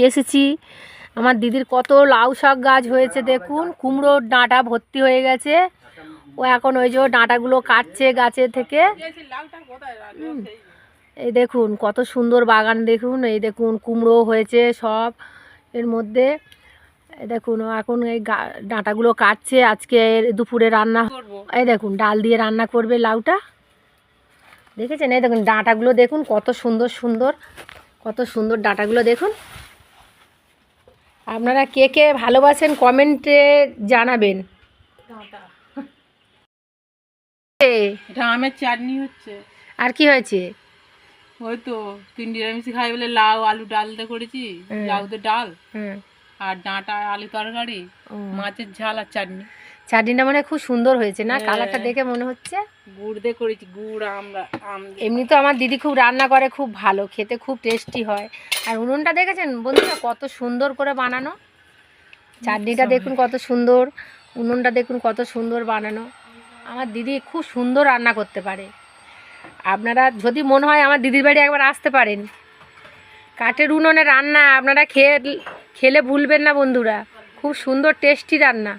এসেছি। আমার দিদির কত লাউ শাক গাছ হয়েছে দেখুন, কুমড়োর ডাঁটা ভর্তি হয়ে গেছে। ও এখন ওই যে ডাঁটাগুলো কাটছে গাছের থেকে। এই দেখুন কত সুন্দর বাগান, দেখুন এই দেখুন কুমড়ো হয়েছে সব এর মধ্যে। এই দেখুন ও এখন এই ডাঁটাগুলো কাটছে। আজকে দুপুরে রান্না, এই দেখুন ডাল দিয়ে রান্না করবে লাউটা, দেখেছেন? এই দেখুন ডাঁটাগুলো দেখুন কত সুন্দর সুন্দর, কত সুন্দর ডাঁটাগুলো দেখুন। আপনারা কে কে ভালোবাসেন কমেন্টে জানাবেন। এটা আমের চাটনি হচ্ছে। আর কি হয়েছে? ওই তো তুই নিরামিষ খাই বলে লাউ আলু ডাল দিয়ে করেছি, লাউ দিয়ে ডাল আর ডাঁটা আলু তরকারি, মাছের ঝাল আর চাটনি। চাটনিটা মানে খুব সুন্দর হয়েছে না? কালারটা দেখে মনে হচ্ছে গুড় দিয়ে করেছি, গুড় আমরা এমনি তো আমার দিদি খুব রান্না করে, খুব ভালো খেতে, খুব টেস্টি হয়। আর উনুনটা দেখেছেন বন্ধুরা কত সুন্দর করে বানানো। চাটনিটা দেখুন কত সুন্দর, উনুনটা দেখুন কত সুন্দর বানানো। আমার দিদি খুব সুন্দর রান্না করতে পারে। আপনারা যদি মনে হয় আমার দিদির বাড়ি একবার আসতে পারেন। কাঠের উনুনে রান্না আপনারা খেলে ভুলবেন না বন্ধুরা, খুব সুন্দর টেস্টি রান্না।